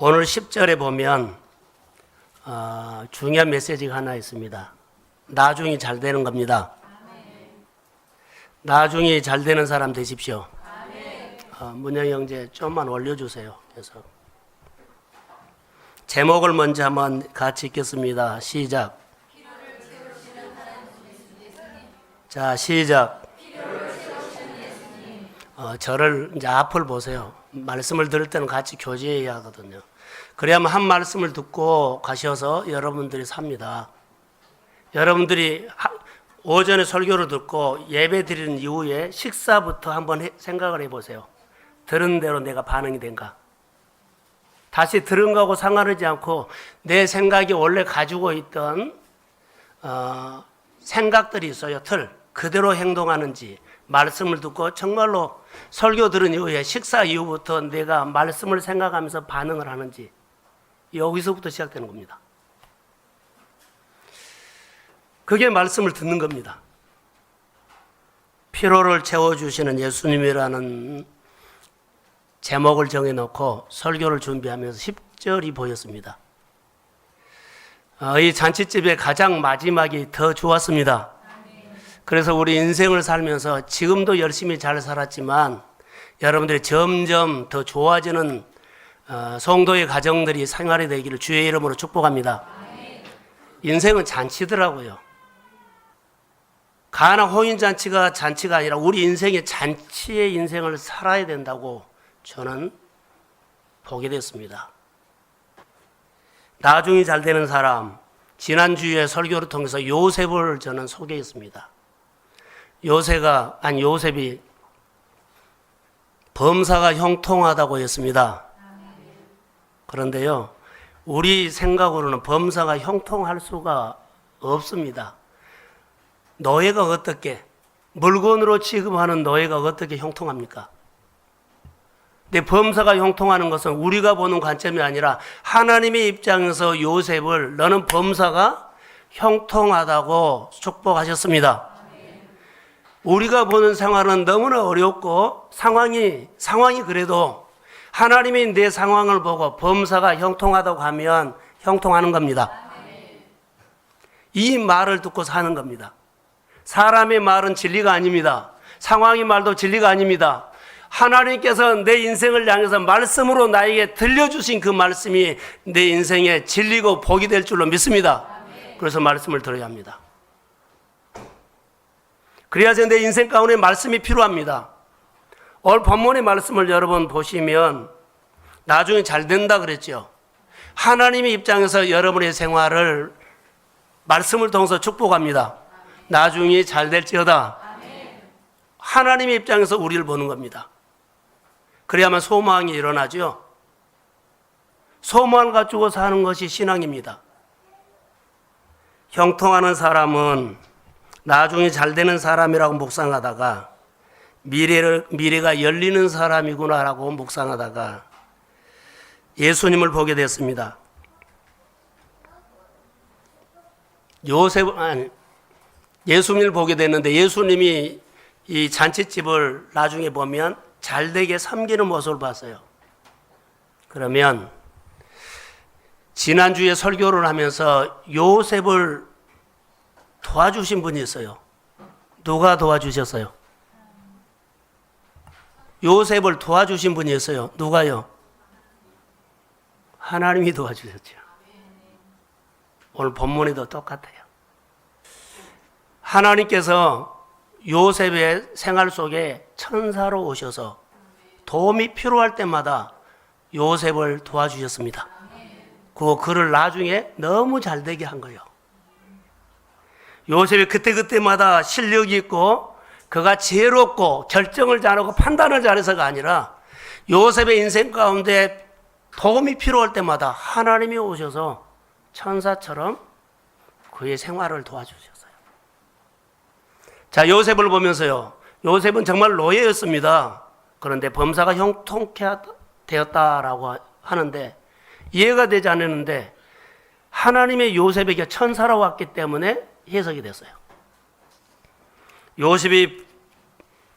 오늘 10절에 보면 중요한 메시지가 하나 있습니다. 나중이 잘 되는 겁니다. 나중이 잘 되는 사람 되십시오. 문영 형제 좀만 올려주세요. 그래서 제목을 먼저 한번 같이 읽겠습니다. 시작. 자, 시작. 저를 이제 앞을 보세요. 말씀을 들을 때는 같이 교제해야 하거든요. 그래야만 한 말씀을 듣고 가셔서 여러분들이 삽니다. 여러분들이 오전에 설교를 듣고 예배 드리는 이후에 식사부터 한번 생각을 해보세요. 들은 대로 내가 반응이 된가? 다시 들은 거하고 상관하지 않고 내 생각이 원래 가지고 있던 생각들이 있어요. 틀. 그대로 행동하는지, 말씀을 듣고 정말로 설교 들은 이후에 식사 이후부터 내가 말씀을 생각하면서 반응을 하는지, 여기서부터 시작되는 겁니다. 그게 말씀을 듣는 겁니다. 피로를 채워주시는 예수님이라는 제목을 정해놓고 설교를 준비하면서 10절이 보였습니다. 이 잔치집의 가장 마지막이 더 좋았습니다. 그래서 우리 인생을 살면서 지금도 열심히 잘 살았지만 여러분들이 점점 더 좋아지는 성도의 가정들이 생활이 되기를 주의 이름으로 축복합니다. 인생은 잔치더라고요. 가나 혼인잔치가 잔치가 아니라 우리 인생의 잔치의 인생을 살아야 된다고 저는 보게 됐습니다. 나중이 잘 되는 사람, 지난주에 설교를 통해서 요셉을 저는 소개했습니다. 요셉이 범사가 형통하다고 했습니다. 그런데요, 우리 생각으로는 범사가 형통할 수가 없습니다. 노예가 어떻게, 물건으로 취급하는 노예가 어떻게 형통합니까? 근데 범사가 형통하는 것은 우리가 보는 관점이 아니라 하나님의 입장에서 요셉을 너는 범사가 형통하다고 축복하셨습니다. 우리가 보는 생활은 너무나 어렵고 상황이 그래도 하나님이 내 상황을 보고 범사가 형통하다고 하면 형통하는 겁니다. 이 말을 듣고 사는 겁니다. 사람의 말은 진리가 아닙니다. 상황의 말도 진리가 아닙니다. 하나님께서 내 인생을 향해서 말씀으로 나에게 들려주신 그 말씀이 내 인생의 진리고 복이 될 줄로 믿습니다. 그래서 말씀을 들어야 합니다. 그래야지 내 인생 가운데 말씀이 필요합니다. 오늘 본문의 말씀을 여러분 보시면 나중에 잘 된다 그랬죠. 하나님의 입장에서 여러분의 생활을 말씀을 통해서 축복합니다. 나중에 잘 될지어다. 하나님의 입장에서 우리를 보는 겁니다. 그래야만 소망이 일어나죠. 소망을 가지고 사는 것이 신앙입니다. 형통하는 사람은 나중에 잘 되는 사람이라고 묵상하다가 미래가 열리는 사람이구나라고 묵상하다가 예수님을 보게 됐습니다. 예수님을 보게 됐는데 예수님이 이 잔치집을 나중에 보면 잘되게 섬기는 모습을 봤어요. 그러면 지난주에 설교를 하면서 요셉을 도와주신 분이 있어요. 누가 도와주셨어요? 요셉을 도와주신 분이 있어요. 누가요? 하나님이 도와주셨죠. 오늘 본문에도 똑같아요. 하나님께서 요셉의 생활 속에 천사로 오셔서 도움이 필요할 때마다 요셉을 도와주셨습니다. 그를 나중에 너무 잘되게 한 거예요. 요셉이 그때마다 실력이 있고 그가 지혜롭고 결정을 잘하고 판단을 잘해서가 아니라 요셉의 인생 가운데 도움이 필요할 때마다 하나님이 오셔서 천사처럼 그의 생활을 도와주셨어요. 자, 요셉을 보면서요, 요셉은 정말 노예였습니다. 그런데 범사가 형통케 되었다라고 하는데 이해가 되지 않았는데 하나님의 요셉에게 천사로 왔기 때문에 해석이 됐어요. 요셉이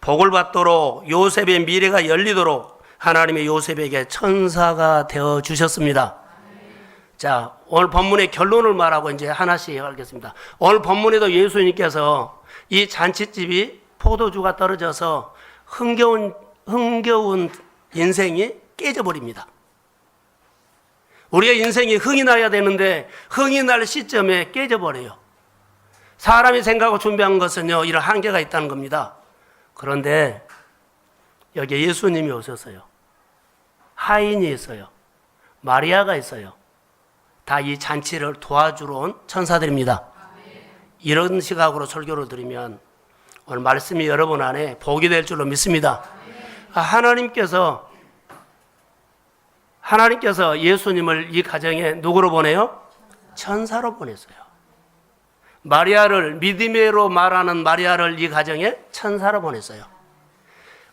복을 받도록, 요셉의 미래가 열리도록 하나님의 요셉에게 천사가 되어 주셨습니다. 자, 오늘 본문의 결론을 말하고 이제 하나씩 하겠습니다. 오늘 본문에도 예수님께서 이 잔치집이 포도주가 떨어져서 흥겨운 인생이 깨져버립니다. 우리의 인생이 흥이 나야 되는데 흥이 날 시점에 깨져버려요. 사람이 생각하고 준비한 것은요, 이런 한계가 있다는 겁니다. 그런데 여기에 예수님이 오셨어요. 하인이 있어요. 마리아가 있어요. 다 이 잔치를 도와주러 온 천사들입니다. 이런 시각으로 설교를 드리면 오늘 말씀이 여러분 안에 복이 될 줄로 믿습니다. 하나님께서 예수님을 이 가정에 누구로 보내요? 천사로 보냈어요. 마리아를, 믿음으로 말하는 마리아를 이 가정에 천사로 보냈어요.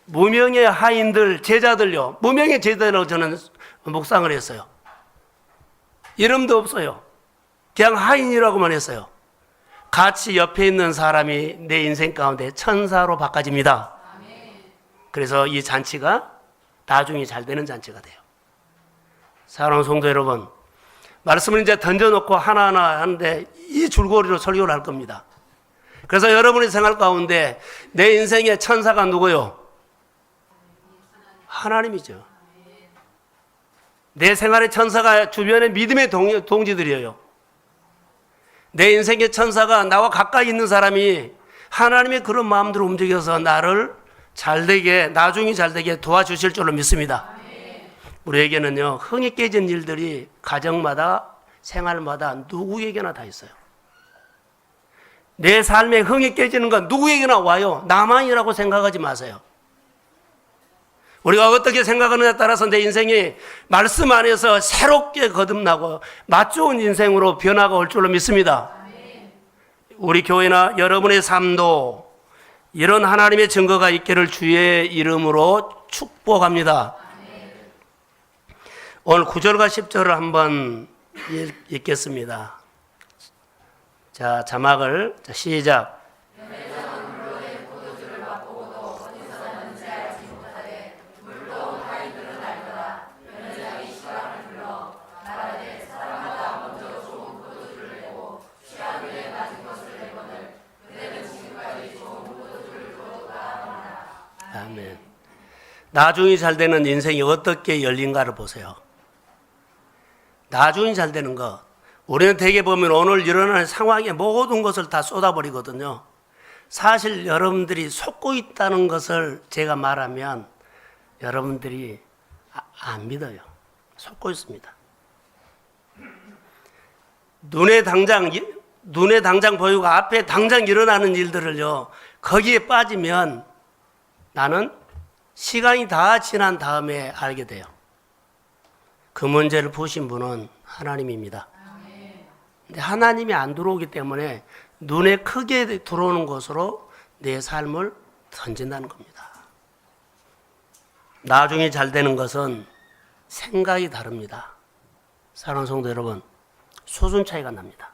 무명의 하인들, 제자들요. 무명의 제자들로 저는 묵상을 했어요. 이름도 없어요. 그냥 하인이라고만 했어요. 같이 옆에 있는 사람이 내 인생 가운데 천사로 바꿔집니다. 그래서 이 잔치가 나중에 잘 되는 잔치가 돼요. 사랑하는 성도 여러분, 말씀을 이제 던져놓고 하나하나 하는데 이 줄거리로 설교를 할 겁니다. 그래서 여러분의 생활 가운데 내 인생의 천사가 누구요? 하나님이죠. 내 생활의 천사가 주변의 믿음의 동지들이에요. 내 인생의 천사가 나와 가까이 있는 사람이 하나님의 그런 마음대로 움직여서 나를 잘되게, 나중에 잘되게 도와주실 줄로 믿습니다. 우리에게는요, 흥이 깨진 일들이 가정마다, 생활마다 누구에게나 다 있어요. 내 삶에 흥이 깨지는 건 누구에게나 와요. 나만이라고 생각하지 마세요. 우리가 어떻게 생각하느냐에 따라서 내 인생이 말씀 안에서 새롭게 거듭나고 맛 좋은 인생으로 변화가 올 줄로 믿습니다. 우리 교회나 여러분의 삶도 이런 하나님의 증거가 있기를 주의 이름으로 축복합니다. 오늘 9절과 10절을 한번 읽겠습니다. 자, 자막을 시작. 아멘. 나중이 잘 되는 인생이 어떻게 열린가를 보세요. 나중이 잘 되는 것. 우리는 대개 보면 오늘 일어나는 상황에 모든 것을 다 쏟아버리거든요. 사실 여러분들이 속고 있다는 것을 제가 말하면 여러분들이 안 믿어요. 속고 있습니다. 눈에 당장 보이고 앞에 당장 일어나는 일들을요, 거기에 빠지면 나는 시간이 다 지난 다음에 알게 돼요. 그 문제를 푸신 분은 하나님입니다. 근데 하나님이 안 들어오기 때문에 눈에 크게 들어오는 것으로 내 삶을 던진다는 겁니다. 나중에 잘 되는 것은 생각이 다릅니다. 사랑하는 성도 여러분, 수준 차이가 납니다.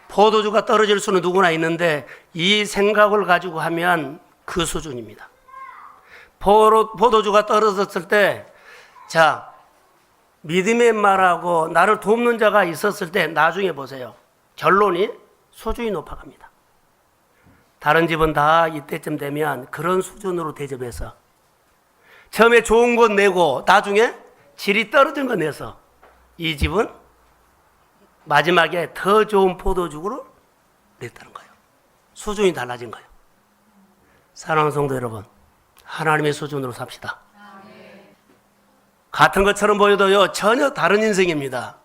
포도주가 떨어질 수는 누구나 있는데 이 생각을 가지고 하면 그 수준입니다. 포도주가 떨어졌을 때, 자, 믿음의 말하고 나를 돕는 자가 있었을 때 나중에 보세요. 결론이 수준이 높아갑니다. 다른 집은 다 이때쯤 되면 그런 수준으로 대접해서 처음에 좋은 것 내고 나중에 질이 떨어진 것 내서 이 집은 마지막에 더 좋은 포도주로 냈다는 거예요. 수준이 달라진 거예요. 사랑하는 성도 여러분, 하나님의 수준으로 삽시다. 같은 것처럼 보여도요, 전혀 다른 인생입니다.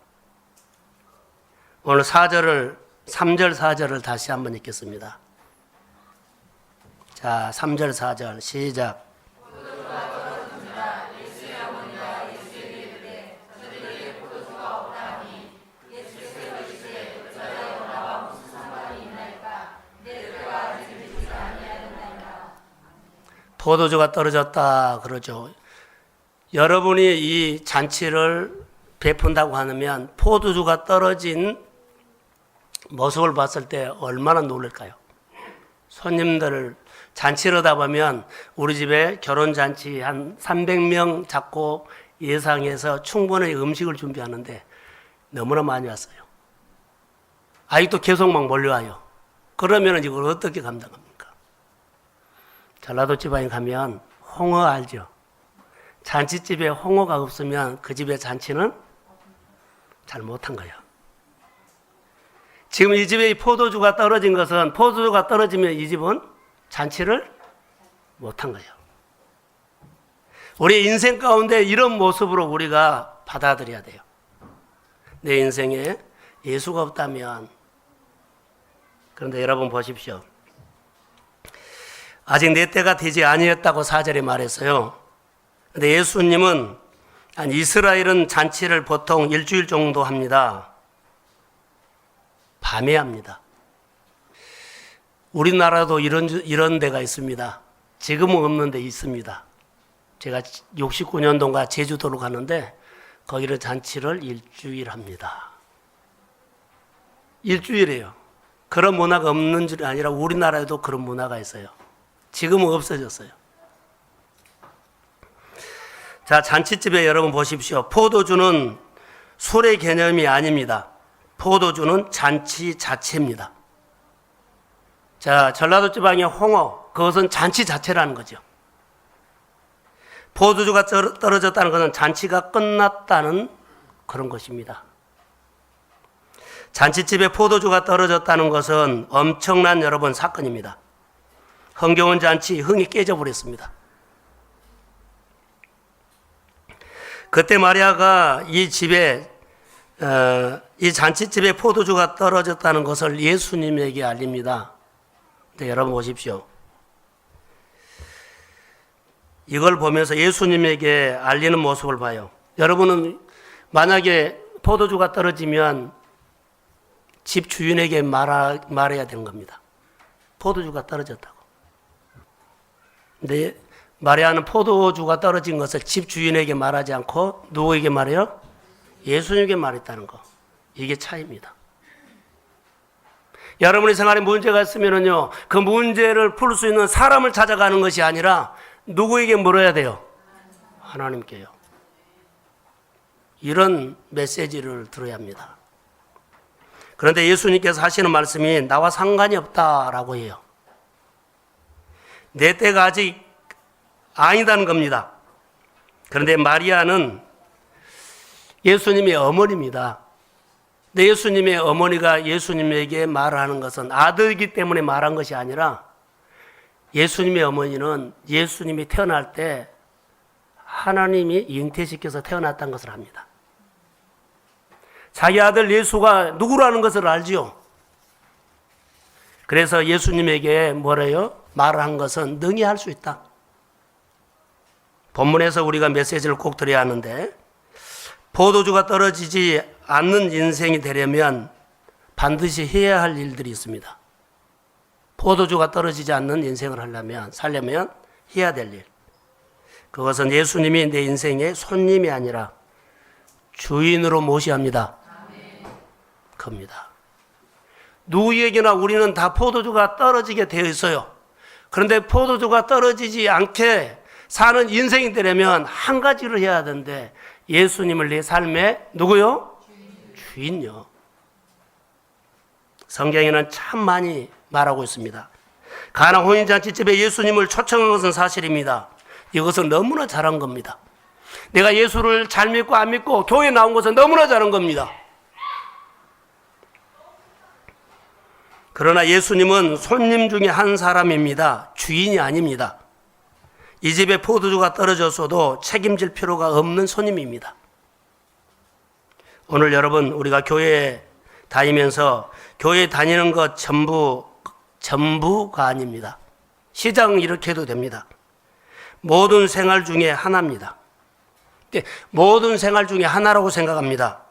오늘 3절, 4절을 다시 한번 읽겠습니다. 자, 3절, 4절 시작. 포도주가 떨어졌다 그러죠. 여러분이 이 잔치를 베푼다고 하면 포도주가 떨어진 모습을 봤을 때 얼마나 놀랄까요? 손님들을 잔치를 하다 보면 우리 집에 결혼잔치 한 300명 잡고 예상해서 충분히 음식을 준비하는데 너무나 많이 왔어요. 아직도 계속 막 몰려와요. 그러면 이걸 어떻게 감당합니까? 전라도 지방에 가면 홍어 알죠? 잔치집에 홍어가 없으면 그 집의 잔치는 잘 못한 거예요. 지금 이 집에 포도주가 떨어진 것은 포도주가 떨어지면 이 집은 잔치를 못한 거예요. 우리 인생 가운데 이런 모습으로 우리가 받아들여야 돼요. 내 인생에 예수가 없다면. 그런데 여러분 보십시오. 아직 내 때가 되지 아니었다고 4절에 말했어요. 근데 예수님은 이스라엘은 잔치를 보통 일주일 정도 합니다. 밤에 합니다. 우리나라도 이런 데가 있습니다. 지금은 없는데 있습니다. 제가 69년도인가 제주도로 가는데 거기를 잔치를 일주일 합니다. 일주일이에요. 그런 문화가 없는 줄 아니라 우리나라에도 그런 문화가 있어요. 지금은 없어졌어요. 자, 잔치집에 여러분 보십시오. 포도주는 술의 개념이 아닙니다. 포도주는 잔치 자체입니다. 자, 전라도 지방의 홍어, 그것은 잔치 자체라는 거죠. 포도주가 떨어졌다는 것은 잔치가 끝났다는 그런 것입니다. 잔치집에 포도주가 떨어졌다는 것은 엄청난 여러분 사건입니다. 흥겨운 잔치, 흥이 깨져버렸습니다. 그때 마리아가 이 집에 이 잔치집에 포도주가 떨어졌다는 것을 예수님에게 알립니다. 근데 여러분 보십시오. 이걸 보면서 예수님에게 알리는 모습을 봐요. 여러분은 만약에 포도주가 떨어지면 집 주인에게 말해야 되는 겁니다. 포도주가 떨어졌다고. 근데 마리아는 포도주가 떨어진 것을 집 주인에게 말하지 않고 누구에게 말해요? 예수님에게 말했다는 거. 이게 차이입니다. 여러분의 생활에 문제가 있으면요, 그 문제를 풀 수 있는 사람을 찾아가는 것이 아니라 누구에게 물어야 돼요? 하나님께요. 이런 메시지를 들어야 합니다. 그런데 예수님께서 하시는 말씀이 나와 상관이 없다라고 해요. 내 때가 아직 아니다는 겁니다. 그런데 마리아는 예수님의 어머니입니다. 근데 예수님의 어머니가 예수님에게 말하는 것은 아들이기 때문에 말한 것이 아니라 예수님의 어머니는 예수님이 태어날 때 하나님이 잉태시켜서 태어났다는 것을 압니다. 자기 아들 예수가 누구라는 것을 알지요. 그래서 예수님에게 뭐래요? 말한 것은 능히 할 수 있다. 본문에서 우리가 메시지를 꼭 드려야 하는데, 포도주가 떨어지지 않는 인생이 되려면 반드시 해야 할 일들이 있습니다. 포도주가 떨어지지 않는 인생을 살려면 해야 될 일. 그것은 예수님이 내 인생의 손님이 아니라 주인으로 모셔야 합니다. 겁니다. 누구에게나 우리는 다 포도주가 떨어지게 되어 있어요. 그런데 포도주가 떨어지지 않게 사는 인생이 되려면 한 가지를 해야 하는데, 예수님을 내 삶의 누구요? 주인요. 성경에는 참 많이 말하고 있습니다. 가나 혼인잔치집에 예수님을 초청한 것은 사실입니다. 이것은 너무나 잘한 겁니다. 내가 예수를 잘 믿고 안 믿고 교회에 나온 것은 너무나 잘한 겁니다. 그러나 예수님은 손님 중에 한 사람입니다. 주인이 아닙니다. 이 집에 포도주가 떨어졌어도 책임질 필요가 없는 손님입니다. 오늘 여러분, 우리가 교회에 다니면서 교회 다니는 것 전부가 아닙니다. 시장 이렇게 해도 됩니다. 모든 생활 중에 하나입니다. 모든 생활 중에 하나라고 생각합니다.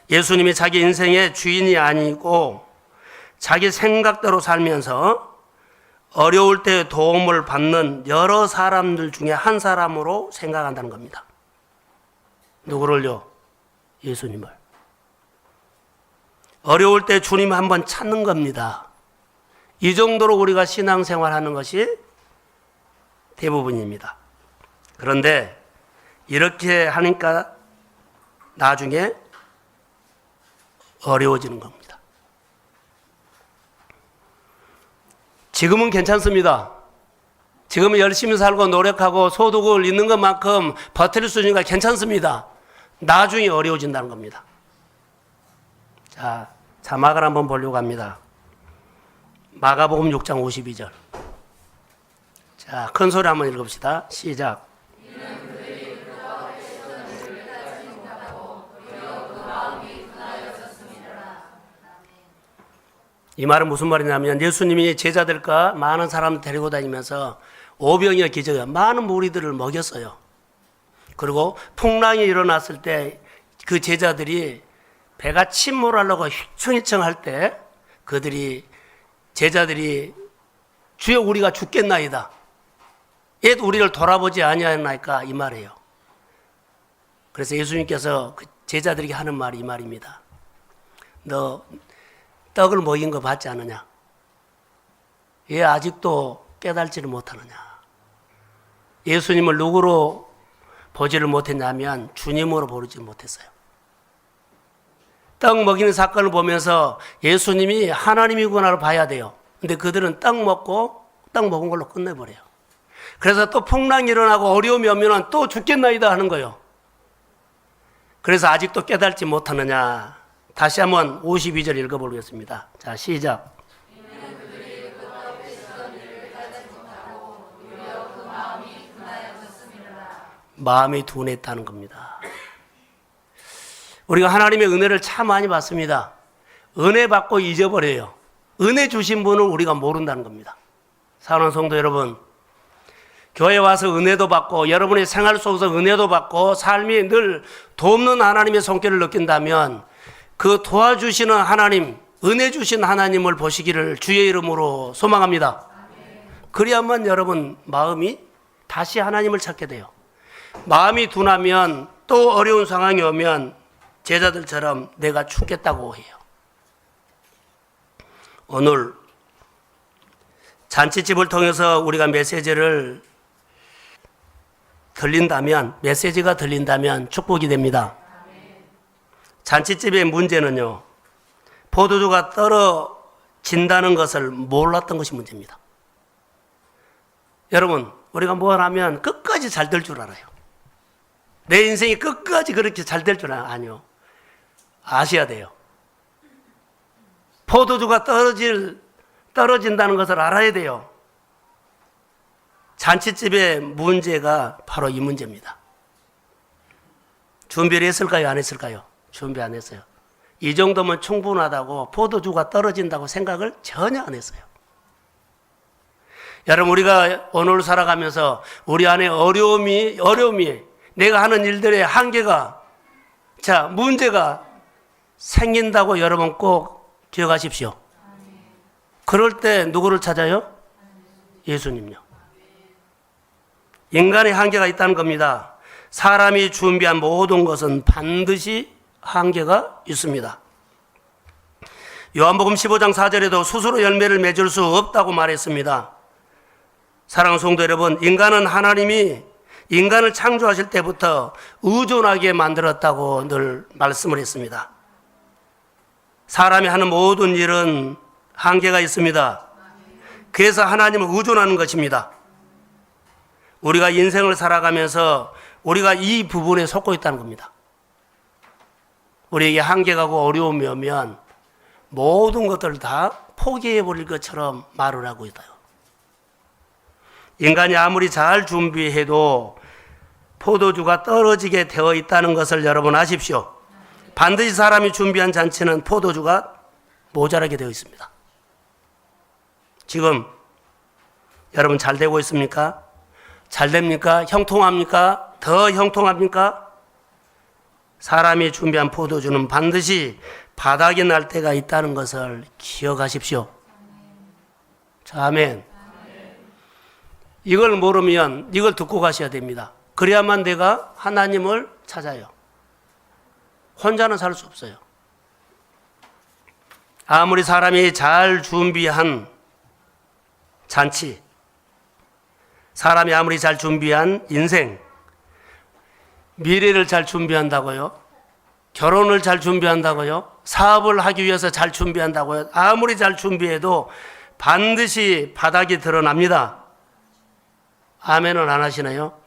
예수님이 자기 인생의 주인이 아니고 자기 생각대로 살면서 어려울 때 도움을 받는 여러 사람들 중에 한 사람으로 생각한다는 겁니다. 누구를요? 예수님을. 어려울 때 주님 한번 찾는 겁니다. 이 정도로 우리가 신앙생활하는 것이 대부분입니다. 그런데 이렇게 하니까 나중에 어려워지는 겁니다. 지금은 괜찮습니다. 지금은 열심히 살고 노력하고 소득을 있는 것만큼 버틸 수 있으니까 괜찮습니다. 나중에 어려워진다는 겁니다. 자, 자막을 한번 보려고 합니다. 마가복음 6장 52절. 자, 큰 소리 한번 읽읍시다. 시작. 이 말은 무슨 말이냐면 예수님이 제자들과 많은 사람을 데리고 다니면서 오병이어 기적에 많은 무리들을 먹였어요. 그리고 풍랑이 일어났을 때 그 제자들이 배가 침몰하려고 휘청휘청 할 때 제자들이 주여 우리가 죽겠나이다. 옛 우리를 돌아보지 아니하나이까 이 말이에요. 그래서 예수님께서 그 제자들에게 하는 말이 이 말입니다. 너 떡을 먹인 거 봤지 않느냐? 얘 아직도 깨달지를 못하느냐? 예수님을 누구로 보지를 못했냐면 주님으로 보지 못했어요. 떡 먹이는 사건을 보면서 예수님이 하나님이구나를 봐야 돼요. 근데 그들은 떡 먹은 걸로 끝내버려요. 그래서 또 풍랑이 일어나고 어려움이 오면 또 죽겠나이다 하는 거예요. 그래서 아직도 깨달지 못하느냐? 다시 한번 52절 읽어보겠습니다. 자, 시작. 마음이 둔했다는 겁니다. 우리가 하나님의 은혜를 참 많이 받습니다. 은혜 받고 잊어버려요. 은혜 주신 분을 우리가 모른다는 겁니다. 사랑하는 성도 여러분, 교회 와서 은혜도 받고 여러분의 생활 속에서 은혜도 받고 삶이 늘 돕는 하나님의 손길을 느낀다면 그 도와주시는 하나님, 은혜 주신 하나님을 보시기를 주의 이름으로 소망합니다. 그래야만 여러분 마음이 다시 하나님을 찾게 돼요. 마음이 둔하면 또 어려운 상황이 오면 제자들처럼 내가 죽겠다고 해요. 오늘 잔치집을 통해서 우리가 메시지가 들린다면 축복이 됩니다. 잔치집의 문제는요, 포도주가 떨어진다는 것을 몰랐던 것이 문제입니다. 여러분, 우리가 뭘 하면 끝까지 잘 될 줄 알아요. 내 인생이 끝까지 그렇게 잘 될 줄 아니요. 아셔야 돼요. 포도주가 떨어진다는 것을 알아야 돼요. 잔치집의 문제가 바로 이 문제입니다. 준비를 했을까요? 안 했을까요? 준비 안 했어요. 이 정도면 충분하다고 포도주가 떨어진다고 생각을 전혀 안 했어요. 여러분, 우리가 오늘 살아가면서 우리 안에 어려움이 내가 하는 일들의 한계가, 문제가 생긴다고 여러분 꼭 기억하십시오. 그럴 때 누구를 찾아요? 예수님요. 인간의 한계가 있다는 겁니다. 사람이 준비한 모든 것은 반드시 한계가 있습니다. 요한복음 15장 4절에도 스스로 열매를 맺을 수 없다고 말했습니다. 사랑하는 성도 여러분, 인간은 하나님이 인간을 창조하실 때부터 의존하게 만들었다고 늘 말씀을 했습니다. 사람이 하는 모든 일은 한계가 있습니다. 그래서 하나님을 의존하는 것입니다. 우리가 인생을 살아가면서 우리가 이 부분에 속고 있다는 겁니다. 우리에게 한계가 오고 어려움이 오면 모든 것들을 다 포기해버릴 것처럼 말을 하고 있어요. 인간이 아무리 잘 준비해도 포도주가 떨어지게 되어 있다는 것을 여러분 아십시오. 반드시 사람이 준비한 잔치는 포도주가 모자라게 되어 있습니다. 지금 여러분 잘 되고 있습니까? 잘 됩니까? 형통합니까? 더 형통합니까? 사람이 준비한 포도주는 반드시 바닥이 날 때가 있다는 것을 기억하십시오. 자, 아멘. 이걸 모르면 이걸 듣고 가셔야 됩니다. 그래야만 내가 하나님을 찾아요. 혼자는 살 수 없어요. 아무리 사람이 잘 준비한 잔치, 사람이 아무리 잘 준비한 인생, 미래를 잘 준비한다고요? 결혼을 잘 준비한다고요? 사업을 하기 위해서 잘 준비한다고요? 아무리 잘 준비해도 반드시 바닥이 드러납니다. 아멘은 안 하시나요?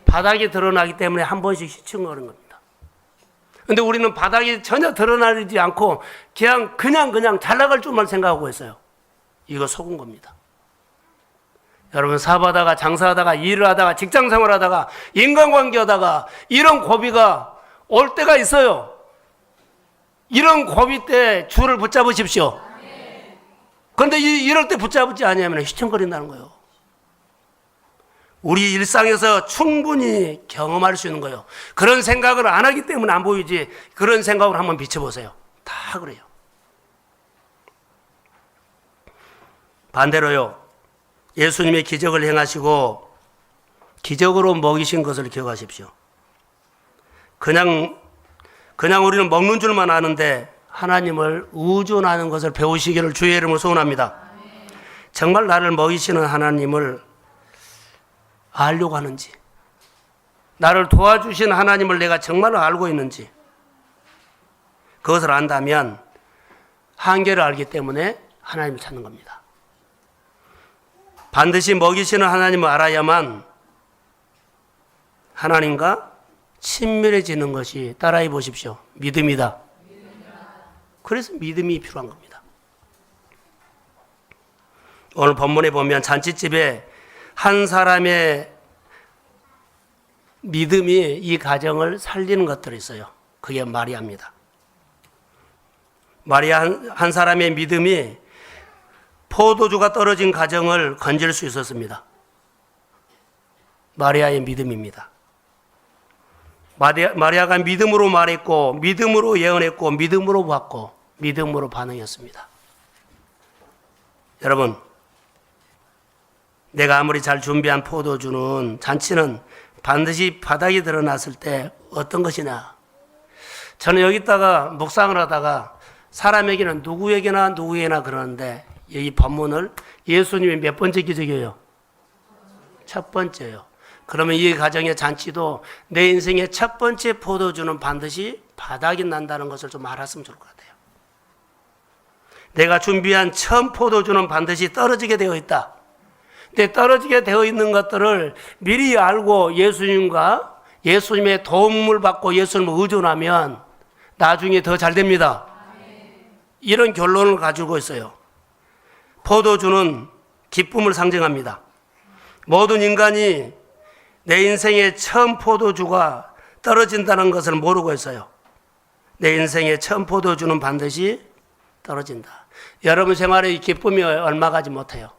바닥이 드러나기 때문에 한 번씩 시청거리는 겁니다. 근데 우리는 바닥이 전혀 드러나지 않고 그냥 잘 나갈 줄만 생각하고 있어요. 이거 속은 겁니다. 여러분, 사업하다가 장사하다가 일을 하다가 직장생활 하다가 인간관계 하다가 이런 고비가 올 때가 있어요. 이런 고비 때 줄을 붙잡으십시오. 그런데 이럴 때 붙잡지 않으면 휘청거린다는 거예요. 우리 일상에서 충분히 경험할 수 있는 거예요. 그런 생각을 안 하기 때문에 안 보이지, 그런 생각을 한번 비춰보세요. 다 그래요. 반대로요, 예수님의 기적을 행하시고 기적으로 먹이신 것을 기억하십시오. 그냥 우리는 먹는 줄만 아는데 하나님을 의존하는 것을 배우시기를 주의 이름으로 소원합니다. 정말 나를 먹이시는 하나님을 알려고 하는지, 나를 도와주시는 하나님을 내가 정말로 알고 있는지, 그것을 안다면 한계를 알기 때문에 하나님을 찾는 겁니다. 반드시 먹이시는 하나님을 알아야만 하나님과 친밀해지는 것이, 따라해 보십시오, 믿음이다. 그래서 믿음이 필요한 겁니다. 오늘 본문에 보면 잔치집에 한 사람의 믿음이 이 가정을 살리는 것들이 있어요. 그게 마리아입니다. 마리아 한 사람의 믿음이 포도주가 떨어진 가정을 건질 수 있었습니다. 마리아의 믿음입니다. 마리아가 믿음으로 말했고, 믿음으로 예언했고, 믿음으로 받고, 믿음으로 반응했습니다. 여러분, 내가 아무리 잘 준비한 포도주는, 잔치는 반드시 바닥이 드러났을 때 어떤 것이냐. 저는 여기다가 묵상을 하다가 사람에게는 누구에게나 그러는데, 이 본문을 예수님이 몇 번째 기적이에요? 첫 번째요. 그러면 이 가정의 잔치도 내 인생의 첫 번째 포도주는 반드시 바닥이 난다는 것을 좀 알았으면 좋을 것 같아요. 내가 준비한 처음 포도주는 반드시 떨어지게 되어 있다. 근데 떨어지게 되어 있는 것들을 미리 알고 예수님과 예수님의 도움을 받고 예수님을 의존하면 나중에 더 잘 됩니다. 이런 결론을 가지고 있어요. 포도주는 기쁨을 상징합니다. 모든 인간이 내 인생의 처음 포도주가 떨어진다는 것을 모르고 있어요. 내 인생의 처음 포도주는 반드시 떨어진다. 여러분 생활에 이 기쁨이 얼마 가지 못해요.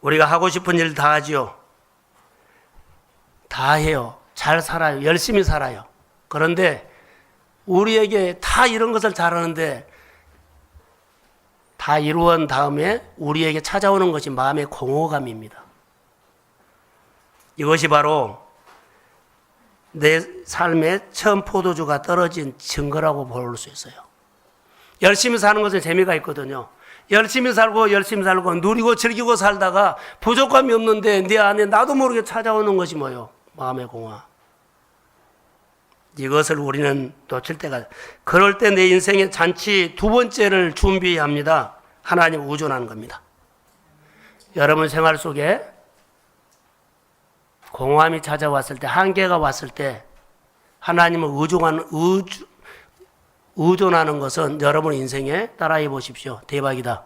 우리가 하고 싶은 일 다 하지요. 다 해요. 잘 살아요. 열심히 살아요. 그런데 우리에게 다 이런 것을 잘하는데 다 이루은 다음에 우리에게 찾아오는 것이 마음의 공허감입니다. 이것이 바로 내 삶의 처음 포도주가 떨어진 증거라고 볼 수 있어요. 열심히 사는 것은 재미가 있거든요. 열심히 살고 누리고 즐기고 살다가 부족함이 없는데 내 안에 나도 모르게 찾아오는 것이 뭐예요? 마음의 공허. 이것을 우리는 놓칠 때가, 그럴 때 내 인생의 잔치 두 번째를 준비합니다. 하나님 의존하는 겁니다. 여러분 생활 속에 공허함이 찾아왔을 때, 한계가 왔을 때 하나님을 의존하는 것은 여러분 인생에, 따라해 보십시오, 대박이다.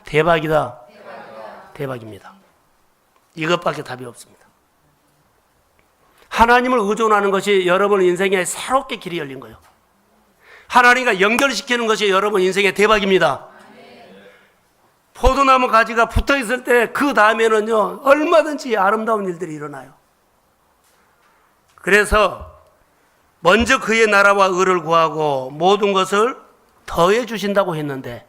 대박입니다. 이것밖에 답이 없습니다. 하나님을 의존하는 것이 여러분 인생에 새롭게 길이 열린 거예요. 하나님과 연결시키는 것이 여러분 인생의 대박입니다. 포도나무 가지가 붙어 있을 때 그 다음에는요, 얼마든지 아름다운 일들이 일어나요. 그래서 먼저 그의 나라와 의를 구하고 모든 것을 더해 주신다고 했는데,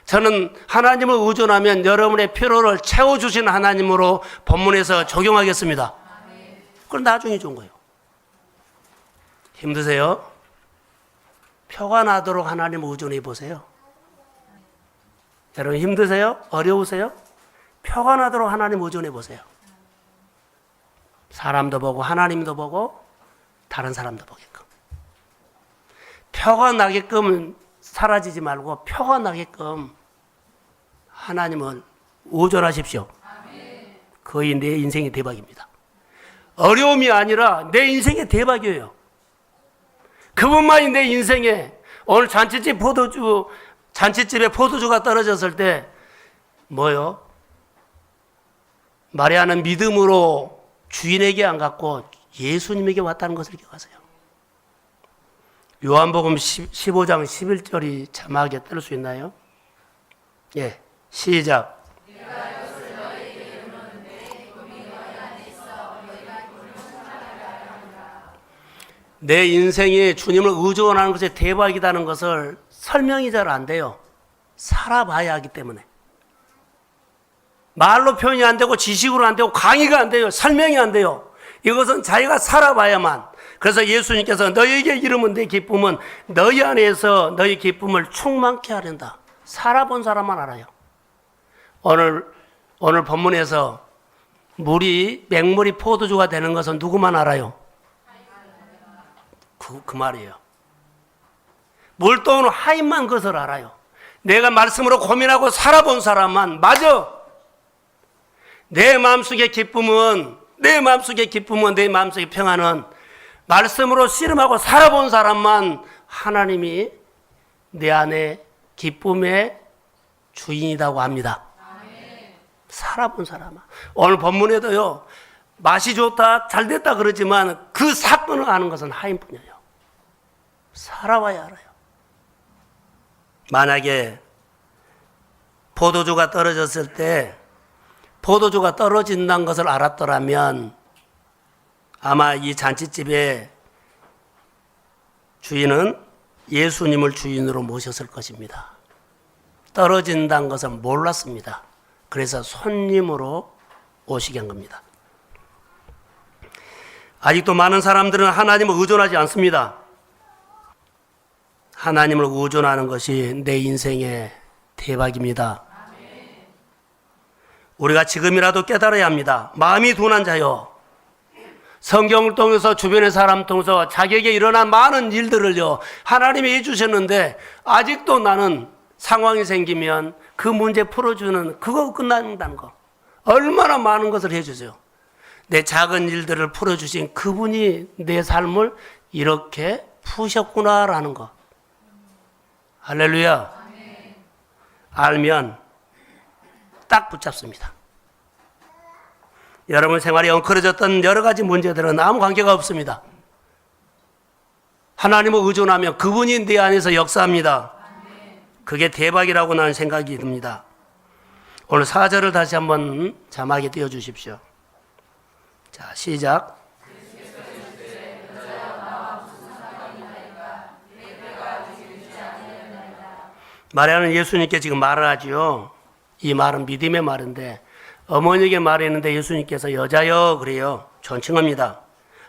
저는 하나님을 의존하면 여러분의 필요를 채워주신 하나님으로 본문에서 적용하겠습니다. 그건 나중에 좋은 거예요. 힘드세요? 표가 나도록 하나님을 의존해 보세요. 여러분 힘드세요? 어려우세요? 표가 나도록 하나님 의존해 보세요. 사람도 보고 하나님도 보고 다른 사람도 보게끔. 표가 나게끔 사라지지 말고 표가 나게끔 하나님을 의존하십시오. 거의 내 인생의 대박입니다. 어려움이 아니라 내 인생의 대박이에요. 그분만이 내 인생에 오늘 잔치집에 포도주가 떨어졌을 때 뭐요? 마리아는 믿음으로 주인에게 안 갔고 예수님에게 왔다는 것을 기억하세요. 요한복음 15장 11절이 자막에 뜰 수 있나요? 예, 시작. 내 인생에 주님을 의존하는 것이 대박이라는 것을 설명이 잘 안 돼요. 살아봐야 하기 때문에. 말로 표현이 안 되고 지식으로 안 되고 강의가 안 돼요. 설명이 안 돼요. 이것은 자기가 살아봐야만. 그래서 예수님께서 너희에게 이르면 내 기쁨은 너희 안에서 너희 기쁨을 충만케 하련다. 살아본 사람만 알아요. 오늘 본문에서 맹물이 포도주가 되는 것은 누구만 알아요? 그 말이에요. 물동은 하인만 그것을 알아요. 내가 말씀으로 고민하고 살아본 사람만, 맞아. 내 마음속의 기쁨은, 내 마음속의 평안은 말씀으로 씨름하고 살아본 사람만 하나님이 내 안에 기쁨의 주인이라고 합니다. 살아본 사람만. 오늘 본문에도요, 맛이 좋다, 잘 됐다 그러지만 그 사건을 아는 것은 하인뿐이에요. 살아봐야 알아요. 만약에 포도주가 떨어졌을 때 포도주가 떨어진다는 것을 알았더라면 아마 이 잔치집의 주인은 예수님을 주인으로 모셨을 것입니다. 떨어진다는 것을 몰랐습니다. 그래서 손님으로 오시게 한 겁니다. 아직도 많은 사람들은 하나님을 의존하지 않습니다. 하나님을 의존하는 것이 내 인생의 대박입니다. 우리가 지금이라도 깨달아야 합니다. 마음이 둔한 자요. 성경을 통해서 주변의 사람 통해서 자기에게 일어난 많은 일들을요, 하나님이 해주셨는데 아직도 나는 상황이 생기면 그 문제 풀어주는 그거 끝난다는 거. 얼마나 많은 것을 해주세요. 내 작은 일들을 풀어주신 그분이 내 삶을 이렇게 푸셨구나라는 거. 할렐루야. 알면 딱 붙잡습니다. 여러분 생활에 엉클어졌던 여러 가지 문제들은 아무 관계가 없습니다. 하나님을 의존하면 그분이 내 안에서 역사합니다. 그게 대박이라고 나는 생각이 듭니다. 오늘 4절을 다시 한번 자막에 띄워주십시오. 자, 시작. 마리아는 예수님께 지금 말을 하지요. 이 말은 믿음의 말인데 어머니에게 말했는데 예수님께서 여자여 그래요. 존칭합니다.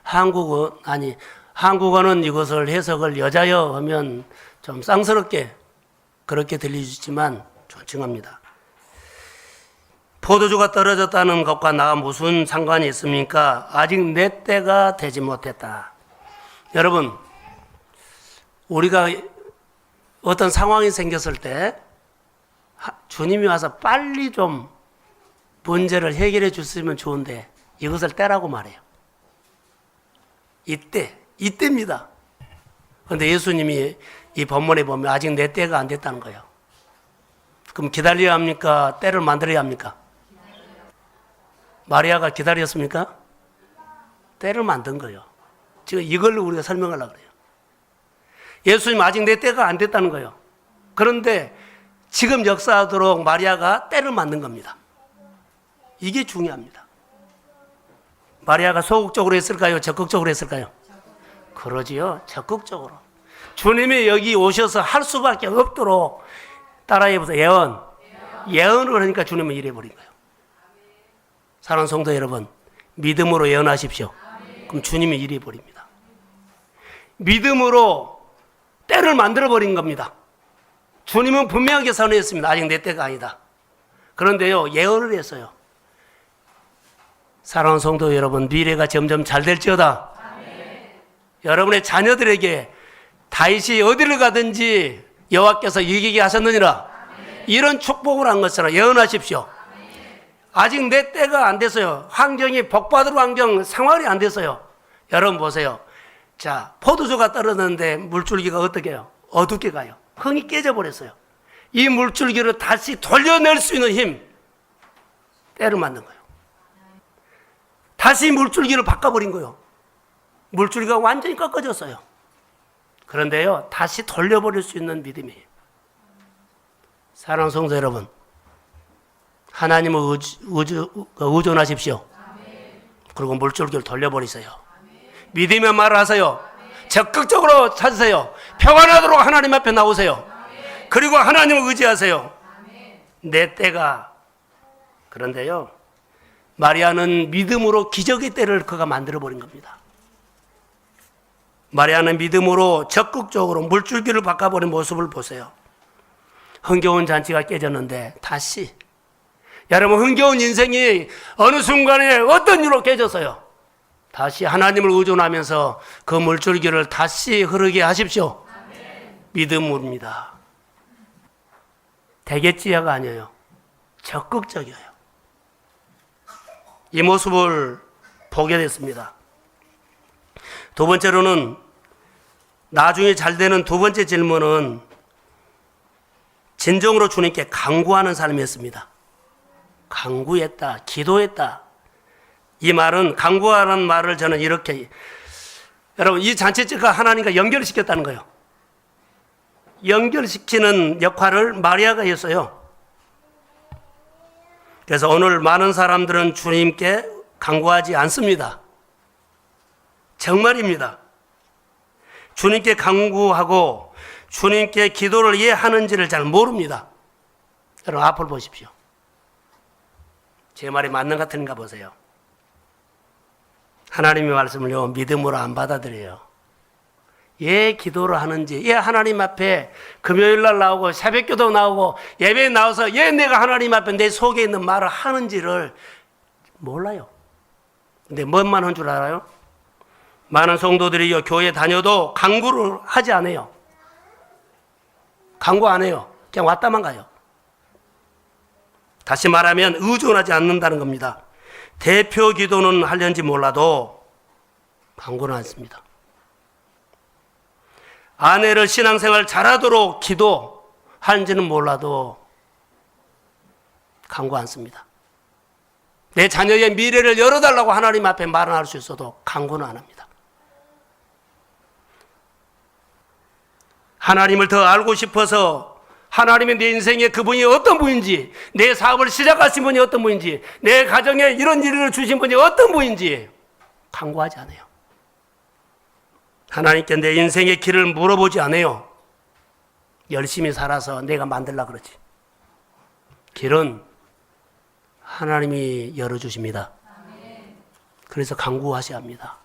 한국어는 이것을 해석을 여자여 하면 좀 쌍스럽게 그렇게 들리지만 존칭합니다. 포도주가 떨어졌다는 것과 나가 무슨 상관이 있습니까? 아직 내 때가 되지 못했다. 여러분, 우리가 어떤 상황이 생겼을 때 주님이 와서 빨리 좀 문제를 해결해 줬으면 좋은데 이것을 때라고 말해요. 이때입니다. 그런데 예수님이 이 본문에 보면 아직 내 때가 안 됐다는 거예요. 그럼 기다려야 합니까? 때를 만들어야 합니까? 마리아가 기다렸습니까? 때를 만든 거예요. 지금 이걸로 우리가 설명하려고 그래요. 예수님 아직 내 때가 안 됐다는 거예요. 그런데 지금 역사하도록 마리아가 때를 만든 겁니다. 이게 중요합니다. 마리아가 소극적으로 했을까요? 적극적으로 했을까요? 그러지요. 적극적으로. 주님이 여기 오셔서 할 수밖에 없도록 따라해보세요. 예언을 하니까 주님은 이래버린 거예요. 사랑하는 성도 여러분, 믿음으로 예언하십시오. 그럼 주님이 이래버립니다. 믿음으로 때를 만들어버린 겁니다. 주님은 분명하게 선언했습니다. 아직 내 때가 아니다. 그런데요, 예언을 했어요. 사랑하는 성도 여러분, 미래가 점점 잘 될지어다. 여러분의 자녀들에게 다윗이 어디를 가든지 여호와께서 이기게 하셨느니라. 이런 축복을 한 것처럼 예언하십시오. 아직 내 때가 안 됐어요. 환경이 복받을 환경 생활이 안 됐어요. 여러분 보세요. 자, 포도주가 떨어졌는데 물줄기가 어떻게 해요? 어둡게 가요. 흥이 깨져버렸어요. 이 물줄기를 다시 돌려낼 수 있는 힘, 때를 맞는 거예요. 다시 물줄기를 바꿔버린 거예요. 물줄기가 완전히 꺾어졌어요. 그런데요, 다시 돌려버릴 수 있는 믿음이에요. 사랑하는 성도 여러분, 하나님을 의존하십시오. 그리고 물줄기를 돌려버리세요. 믿음의 말을 하세요. 적극적으로 찾으세요. 평안하도록 하나님 앞에 나오세요. 그리고 하나님을 의지하세요. 내 때가. 그런데요, 마리아는 믿음으로 기적의 때를 그가 만들어버린 겁니다. 마리아는 믿음으로 적극적으로 물줄기를 바꿔버린 모습을 보세요. 흥겨운 잔치가 깨졌는데 다시, 여러분, 흥겨운 인생이 어느 순간에 어떤 일로 깨졌어요. 다시 하나님을 의존하면서 그 물줄기를 다시 흐르게 하십시오. 믿음입니다. 대개지야가 아니에요. 적극적이에요. 이 모습을 보게 됐습니다. 두 번째로는, 나중에 잘 되는 두 번째 질문은 진정으로 주님께 간구하는 삶이었습니다. 간구했다, 기도했다. 이 말은, 간구하라는 말을 저는 이렇게, 여러분, 이 잔치집과 하나님과 연결시켰다는 거예요. 연결시키는 역할을 마리아가 했어요. 그래서 오늘 많은 사람들은 주님께 간구하지 않습니다. 정말입니다. 주님께 간구하고 주님께 기도를 왜 하는지를 잘 모릅니다. 여러분, 앞을 보십시오. 제 말이 맞는 것 같은가 보세요. 하나님의 말씀을요, 믿음으로 안 받아들여요. 예, 기도를 하는지, 예, 하나님 앞에 금요일 날 나오고 새벽기도 나오고 예배에 나와서 예, 내가 하나님 앞에 내 속에 있는 말을 하는지를 몰라요. 근데 뭔만 한 줄 알아요? 많은 성도들이 교회 다녀도 간구를 하지 않아요. 간구 안 해요. 그냥 왔다만 가요. 다시 말하면 의존하지 않는다는 겁니다. 대표 기도는 하려는지 몰라도 간구는 않습니다. 아내를 신앙생활 잘하도록 기도하는지는 몰라도 간구 않습니다. 내 자녀의 미래를 열어달라고 하나님 앞에 말은 할 수 있어도 간구는 안 합니다. 하나님을 더 알고 싶어서 하나님의 내 인생에 그분이 어떤 분인지, 내 사업을 시작하신 분이 어떤 분인지, 내 가정에 이런 일을 주신 분이 어떤 분인지 간구하지 않아요. 하나님께 내 인생의 길을 물어보지 않아요. 열심히 살아서 내가 만들려고 그러지. 길은 하나님이 열어주십니다. 그래서 간구하셔야 합니다.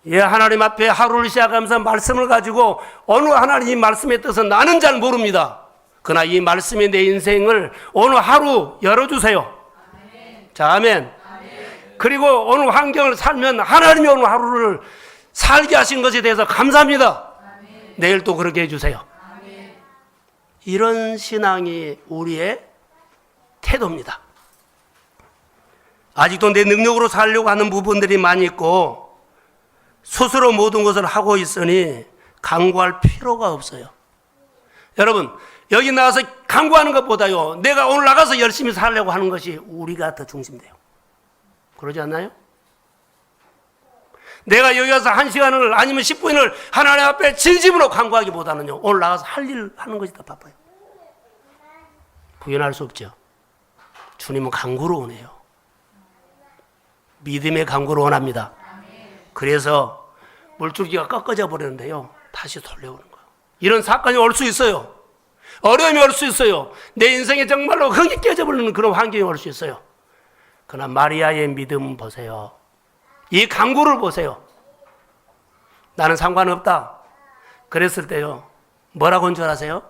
예, 하나님 앞에 하루를 시작하면서 말씀을 가지고 어느 하나님이 말씀의 뜻은 나는 잘 모릅니다. 그러나 이 말씀이 내 인생을 오늘 하루 열어주세요. 아멘. 자, 아멘. 아멘. 그리고 오늘 환경을 살면 하나님이 오늘 하루를 살게 하신 것에 대해서 감사합니다. 아멘. 내일 또 그렇게 해주세요. 아멘. 이런 신앙이 우리의 태도입니다. 아직도 내 능력으로 살려고 하는 부분들이 많이 있고 스스로 모든 것을 하고 있으니 간구할 필요가 없어요. 여러분, 여기 나와서 간구하는 것보다요, 내가 오늘 나가서 열심히 살려고 하는 것이 우리가 더 중심돼요. 그러지 않나요? 내가 여기 와서 1시간을 아니면 10분을 하나님 앞에 진심으로 간구하기보다는요, 오늘 나가서 할 일 하는 것이 더 바빠요. 부인할 수 없죠. 주님은 간구로 오네요. 믿음의 간구로 원합니다. 그래서 물줄기가 꺾어져 버리는데요, 다시 돌려오는 거예요. 이런 사건이 올 수 있어요. 어려움이 올 수 있어요. 내 인생에 정말로 흥이 깨져버리는 그런 환경이 올 수 있어요. 그러나 마리아의 믿음 보세요. 이 간구를 보세요. 나는 상관없다 그랬을 때요, 뭐라고 한 줄 아세요?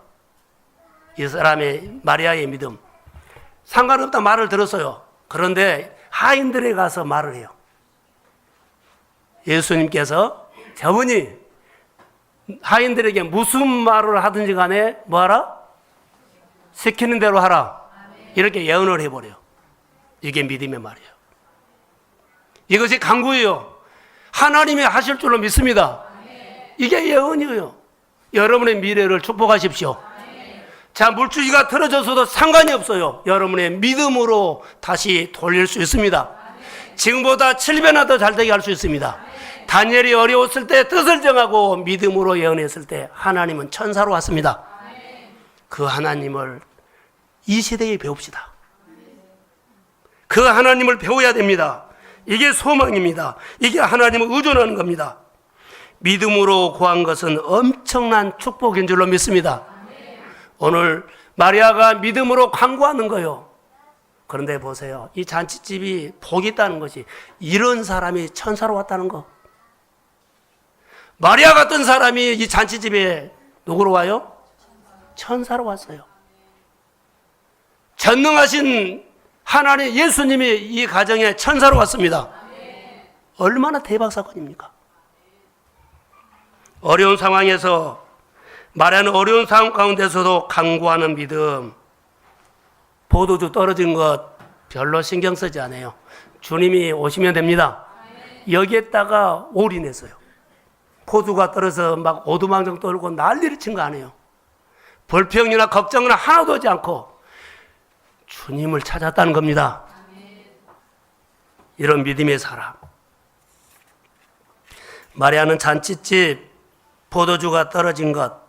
이 사람의 마리아의 믿음. 상관없다 말을 들었어요. 그런데 하인들에 가서 말을 해요. 예수님께서 저분이 하인들에게 무슨 말을 하든지 간에 뭐하라? 시키는 대로 하라. 이렇게 예언을 해버려요. 이게 믿음의 말이에요. 이것이 강구예요. 하나님이 하실 줄로 믿습니다. 이게 예언이에요. 여러분의 미래를 축복하십시오. 자, 물줄기가 틀어져서도 상관이 없어요. 여러분의 믿음으로 다시 돌릴 수 있습니다. 지금보다 7배나 더 잘되게 할 수 있습니다. 다니엘이 어려웠을 때 뜻을 정하고 믿음으로 예언했을 때 하나님은 천사로 왔습니다. 그 하나님을 이 시대에 배웁시다. 그 하나님을 배워야 됩니다. 이게 소망입니다. 이게 하나님을 의존하는 겁니다. 믿음으로 구한 것은 엄청난 축복인 줄로 믿습니다. 오늘 마리아가 믿음으로 간구하는 거예요. 그런데 보세요. 이 잔치집이 복이 있다는 것이 이런 사람이 천사로 왔다는 거. 마리아 같은 사람이 이 잔치집에 누구로 와요? 천사로 왔어요. 전능하신 하나님 예수님이 이 가정에 천사로 왔습니다. 얼마나 대박 사건입니까? 어려운 상황에서 마리아는 어려운 상황 가운데서도 간구하는 믿음. 포도주 떨어진 것 별로 신경 쓰지 않아요. 주님이 오시면 됩니다. 여기에다가 올인했어요. 포도가 떨어져 막 오두망정 떨고 난리를 친 거 아니에요. 불평이나 걱정은 하나도 하지 않고 주님을 찾았다는 겁니다. 이런 믿음의 사람. 마리아는 잔치집 포도주가 떨어진 것,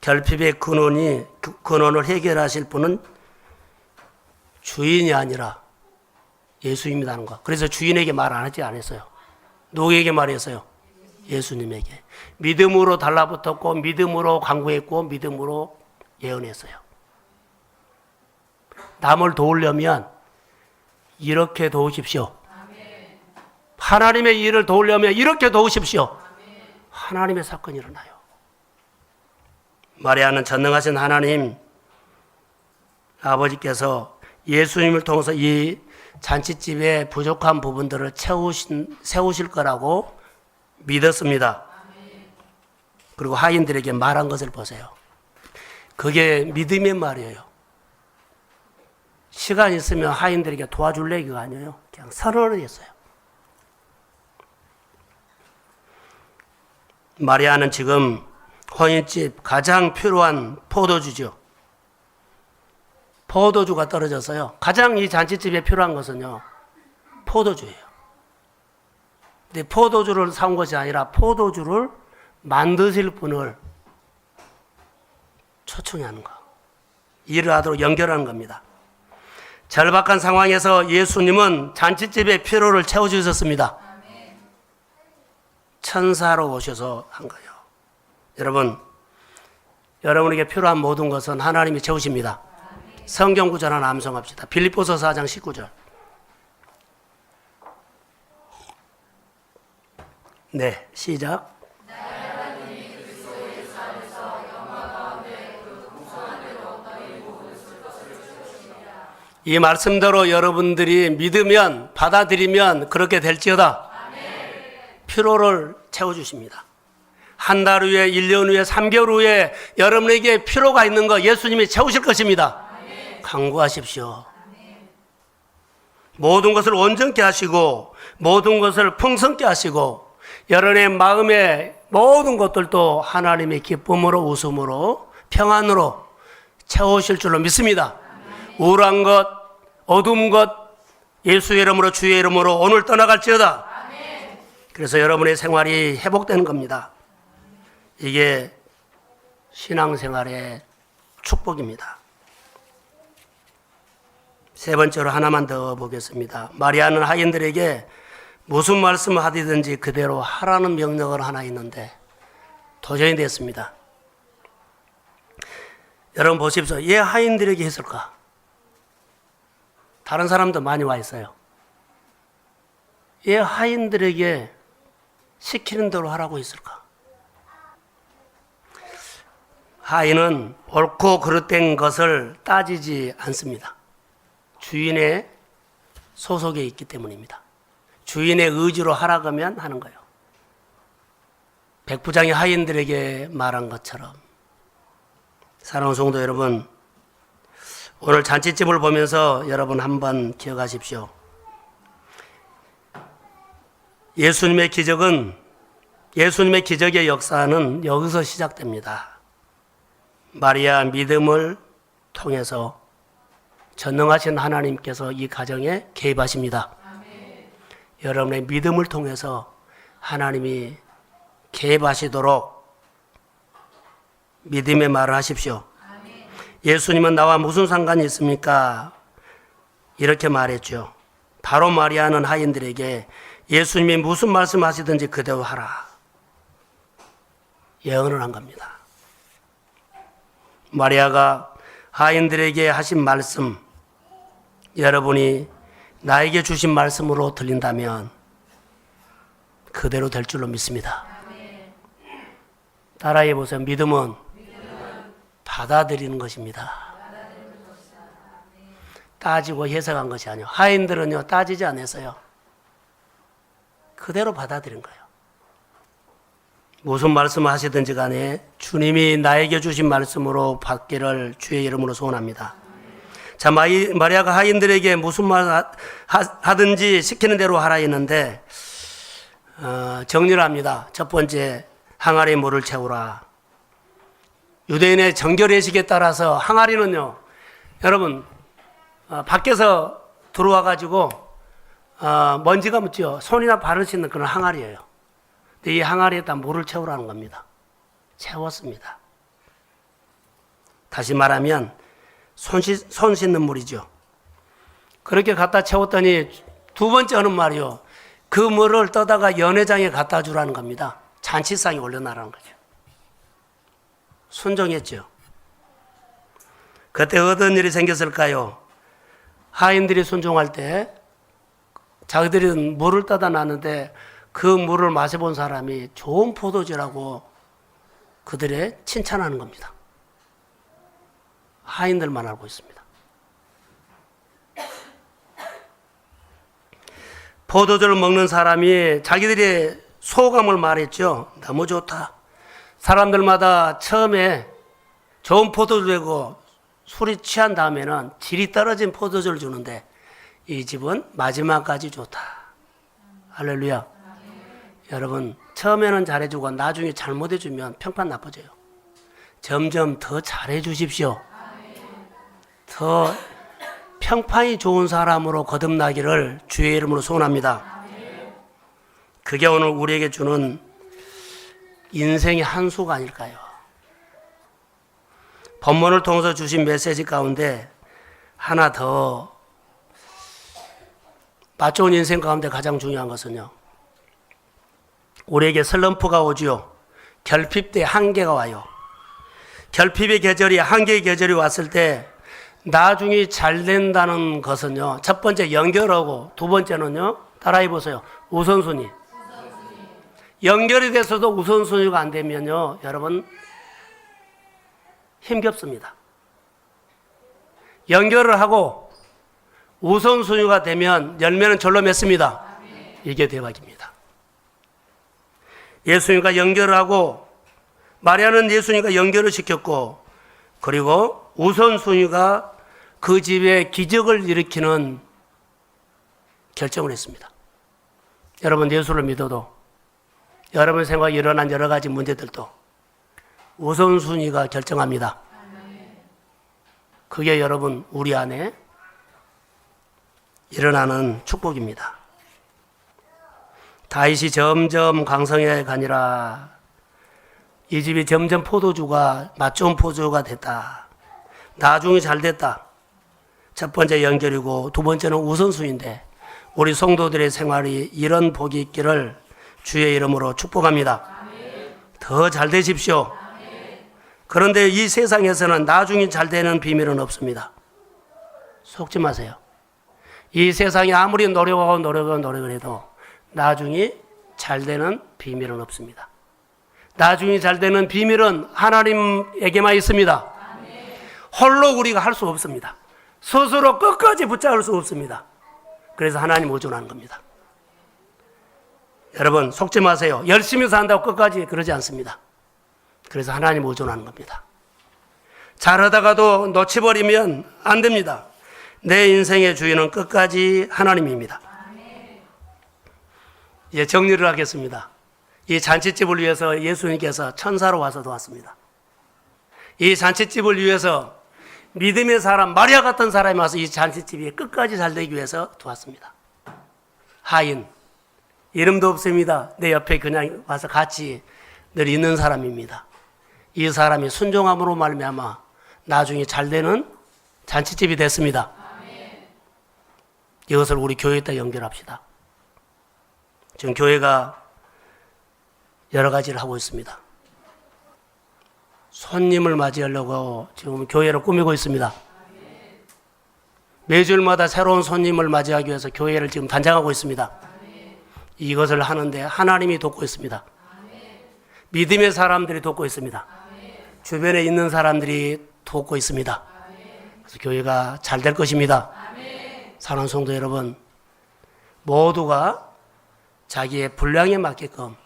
결핍의 근원을 해결하실 분은 주인이 아니라 예수님이라는 거. 그래서 주인에게 말 안 하지 않았어요. 누구에게 말했어요? 예수님에게. 믿음으로 달라붙었고 믿음으로 간구했고 믿음으로 예언했어요. 남을 도우려면 이렇게 도우십시오. 하나님의 일을 도우려면 이렇게 도우십시오. 하나님의 사건이 일어나요. 마리아는 전능하신 하나님 아버지께서 예수님을 통해서 이 잔치집의 부족한 부분들을 세우실 거라고 믿었습니다. 그리고 하인들에게 말한 것을 보세요. 그게 믿음의 말이에요. 시간 있으면 하인들에게 도와줄래 이거 아니에요. 그냥 선언을 했어요. 마리아는 지금 혼인집 가장 필요한 포도주죠. 포도주가 떨어졌어요. 가장 이 잔치집에 필요한 것은요, 포도주예요. 근데 포도주를 사온 것이 아니라 포도주를 만드실 분을 초청하는 거. 일을 하도록 연결하는 겁니다. 절박한 상황에서 예수님은 잔치집의 필요를 채워주셨습니다. 천사로 오셔서 한 거예요. 여러분, 여러분에게 필요한 모든 것은 하나님이 채우십니다. 성경 구절 하나 암송합시다. 빌립보서 4장 19절. 네, 시작. 이 말씀대로 여러분들이 믿으면, 받아들이면 그렇게 될지어다. 필요를 채워주십니다. 한 달 후에, 1년 후에, 3개월 후에 여러분에게 필요가 있는 거 예수님이 채우실 것입니다. 간구하십시오. 모든 것을 온전케 하시고 모든 것을 풍성케 하시고 여러분의 마음의 모든 것들도 하나님의 기쁨으로 웃음으로 평안으로 채우실 줄로 믿습니다. 우울한 것, 어두운 것 예수의 이름으로 주의 이름으로 오늘 떠나갈지어다. 그래서 여러분의 생활이 회복되는 겁니다. 이게 신앙생활의 축복입니다. 세 번째로 하나만 더 보겠습니다. 마리아는 하인들에게 무슨 말씀을 하든지 그대로 하라는 명령을 하나 있는데 도전이 됐습니다. 여러분 보십시오. 왜 하인들에게 했을까? 다른 사람도 많이 와 있어요. 왜 하인들에게 시키는 대로 하라고 했을까? 하인은 옳고 그릇된 것을 따지지 않습니다. 주인의 소속에 있기 때문입니다. 주인의 의지로 하라고 하면 하는 거예요. 백부장이 하인들에게 말한 것처럼. 사랑하는 성도 여러분, 오늘 잔치집을 보면서 여러분 한번 기억하십시오. 예수님의 기적의 역사는 여기서 시작됩니다. 마리아 믿음을 통해서 전능하신 하나님께서 이 가정에 개입하십니다. 아멘. 여러분의 믿음을 통해서 하나님이 개입하시도록 믿음의 말을 하십시오. 아멘. 예수님은 나와 무슨 상관이 있습니까? 이렇게 말했죠. 바로 마리아는 하인들에게 예수님이 무슨 말씀하시든지 그대로 하라. 예언을 한 겁니다. 마리아가 하인들에게 하신 말씀, 여러분이 나에게 주신 말씀으로 들린다면 그대로 될 줄로 믿습니다. 따라해 보세요. 믿음은 받아들이는 것입니다. 따지고 해석한 것이 아니요. 하인들은요, 따지지 않았어요. 그대로 받아들인 거예요. 무슨 말씀을 하시든지 간에 주님이 나에게 주신 말씀으로 받기를 주의 이름으로 소원합니다. 자, 마리아가 하인들에게 무슨 말 하든지 시키는 대로 하라 했는데 정리를 합니다. 첫 번째, 항아리에 물을 채우라. 유대인의 정결의식에 따라서 항아리는요, 여러분 밖에서 들어와 가지고 먼지가 묻죠. 손이나 발을 씻는 그런 항아리예요. 이 항아리에다 물을 채우라는 겁니다. 채웠습니다. 다시 말하면 손 씻는 물이죠. 그렇게 갖다 채웠더니 두 번째 하는 말이요. 그 물을 떠다가 연회장에 갖다 주라는 겁니다. 잔치상에 올려놔라는 거죠. 순종했죠. 그때 어떤 일이 생겼을까요? 하인들이 순종할 때 자기들이 물을 떠다 놨는데 그 물을 마셔본 사람이 좋은 포도주라고 그들의 칭찬하는 겁니다. 하인들만 알고 있습니다. 포도주를 먹는 사람이 자기들의 소감을 말했죠. 너무 좋다. 사람들마다 처음에 좋은 포도주 되고 술이 취한 다음에는 질이 떨어진 포도주를 주는데 이 집은 마지막까지 좋다. 할렐루야. 여러분, 처음에는 잘해주고 나중에 잘못해주면 평판 나빠져요. 점점 더 잘해주십시오. 더 평판이 좋은 사람으로 거듭나기를 주의 이름으로 소원합니다. 그게 오늘 우리에게 주는 인생의 한 수가 아닐까요? 본문을 통해서 주신 메시지 가운데 하나 더 맛 좋은 인생 가운데 가장 중요한 것은요, 우리에게 슬럼프가 오지요. 결핍 때 한계가 와요. 결핍의 계절이, 한계의 계절이 왔을 때 나중에 잘 된다는 것은요, 첫 번째 연결하고 두 번째는요, 따라해 보세요. 우선순위. 연결이 돼서도 우선순위가 안 되면요, 여러분 힘겹습니다. 연결을 하고 우선순위가 되면 열매는 절로 맺습니다. 이게 대박입니다. 예수님과 연결을 하고, 마리아는 예수님과 연결을 시켰고, 그리고 우선순위가 그 집에 기적을 일으키는 결정을 했습니다. 여러분, 예수를 믿어도 여러분 생각에 일어난 여러 가지 문제들도 우선순위가 결정합니다. 그게 여러분 우리 안에 일어나는 축복입니다. 다윗이 점점 강성해 가니라. 이 집이 점점 포도주가 맛 좋은 포도주가 됐다. 나중에 잘 됐다. 첫 번째 연결이고 두 번째는 우선순위인데 우리 성도들의 생활이 이런 복이 있기를 주의 이름으로 축복합니다. 더 잘 되십시오. 그런데 이 세상에서는 나중에 잘 되는 비밀은 없습니다. 속지 마세요. 이 세상이 아무리 노력을 해도 나중에 잘 되는 비밀은 없습니다. 나중에 잘 되는 비밀은 하나님에게만 있습니다. 홀로 우리가 할 수 없습니다. 스스로 끝까지 붙잡을 수 없습니다. 그래서 하나님 의존하는 겁니다. 여러분 속지 마세요. 열심히 산다고 끝까지 그러지 않습니다. 그래서 하나님 의존하는 겁니다. 잘하다가도 놓쳐버리면 안 됩니다. 내 인생의 주인은 끝까지 하나님입니다. 이제 정리를 하겠습니다. 이 잔치집을 위해서 예수님께서 천사로 와서 도왔습니다. 이 잔치집을 위해서 믿음의 사람, 마리아 같은 사람이 와서 이 잔치집이 끝까지 잘 되기 위해서 도왔습니다. 하인, 이름도 없습니다. 내 옆에 그냥 와서 같이 늘 있는 사람입니다. 이 사람이 순종함으로 말미암아 나중에 잘 되는 잔치집이 됐습니다. 이것을 우리 교회에다 연결합시다. 지금 교회가 여러 가지를 하고 있습니다. 손님을 맞이하려고 지금 교회를 꾸미고 있습니다. 매주일마다 새로운 손님을 맞이하기 위해서 교회를 지금 단장하고 있습니다. 이것을 하는데 하나님이 돕고 있습니다. 믿음의 사람들이 돕고 있습니다. 주변에 있는 사람들이 돕고 있습니다. 그래서 교회가 잘 될 것입니다. 사랑하는 성도 여러분, 모두가 자기의 분량에 맞게끔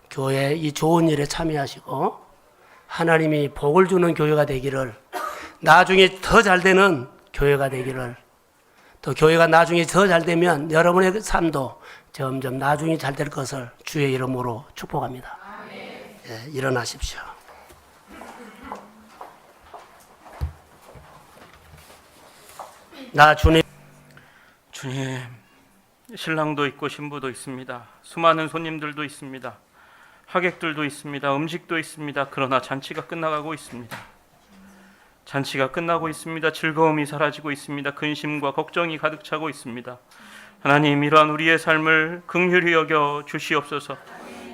교회 이 좋은 일에 참여하시고 하나님이 복을 주는 교회가 되기를, 나중에 더 잘 되는 교회가 되기를, 또 교회가 나중에 더 잘 되면 여러분의 삶도 점점 나중에 잘 될 것을 주의 이름으로 축복합니다. 예, 일어나십시오. 나 주님, 신랑도 있고 신부도 있습니다. 수많은 손님들도 있습니다. 하객들도 있습니다. 음식도 있습니다. 그러나 잔치가 끝나가고 있습니다. 잔치가 끝나고 있습니다. 즐거움이 사라지고 있습니다. 근심과 걱정이 가득 차고 있습니다. 하나님, 이러한 우리의 삶을 긍휼히 여겨 주시옵소서.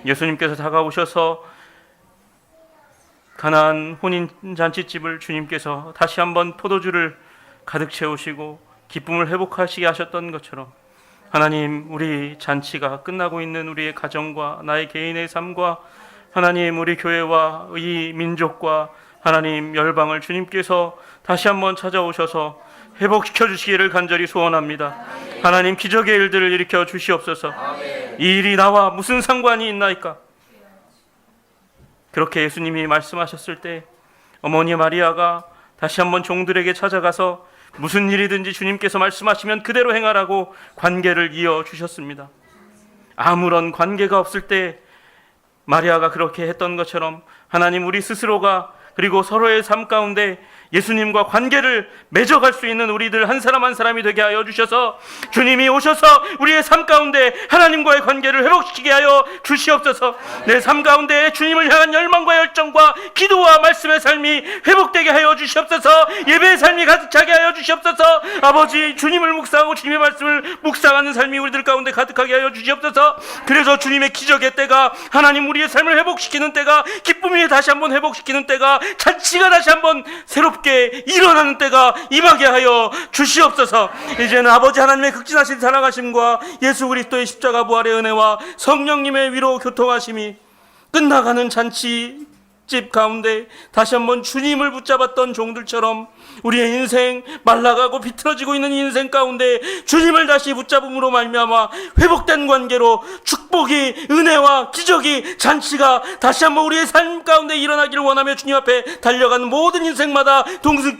예수님께서 다가오셔서 가나안 혼인 잔치집을 주님께서 다시 한번 포도주를 가득 채우시고 기쁨을 회복하시게 하셨던 것처럼, 하나님, 우리 잔치가 끝나고 있는 우리의 가정과 나의 개인의 삶과 하나님, 우리 교회와 이 민족과 하나님 열방을 주님께서 다시 한번 찾아오셔서 회복시켜 주시기를 간절히 소원합니다. 하나님, 기적의 일들을 일으켜 주시옵소서. 이 일이 나와 무슨 상관이 있나이까? 그렇게 예수님이 말씀하셨을 때 어머니 마리아가 다시 한번 종들에게 찾아가서 무슨 일이든지 주님께서 말씀하시면 그대로 행하라고 관계를 이어주셨습니다. 아무런 관계가 없을 때 마리아가 그렇게 했던 것처럼 하나님, 우리 스스로가 그리고 서로의 삶 가운데 예수님과 관계를 맺어갈 수 있는 우리들 한 사람 한 사람이 되게 하여 주셔서 주님이 오셔서 우리의 삶 가운데 하나님과의 관계를 회복시키게 하여 주시옵소서. 내 삶 가운데 주님을 향한 열망과 열정과 기도와 말씀의 삶이 회복되게 하여 주시옵소서. 예배의 삶이 가득 차게 하여 주시옵소서. 아버지, 주님을 묵상하고 주님의 말씀을 묵상하는 삶이 우리들 가운데 가득하게 하여 주시옵소서. 그래서 주님의 기적의 때가, 하나님 우리의 삶을 회복시키는 때가, 기쁨이 다시 한번 회복시키는 때가, 잔치가 다시 한번 새롭게 일어나는 때가 임하게 하여 주시옵소서. 이제는 아버지 하나님의 극진하신 사랑하심과 예수 그리스도의 십자가 부활의 은혜와 성령님의 위로 교통하심이 끝나가는 잔치집 가운데 다시 한번 주님을 붙잡았던 종들처럼 우리의 인생, 말라가고 비틀어지고 있는 인생 가운데 주님을 다시 붙잡음으로 말미암아 회복된 관계로 축복이, 은혜와 기적이, 잔치가 다시 한번 우리의 삶 가운데 일어나기를 원하며 주님 앞에 달려가는 모든 인생마다 동승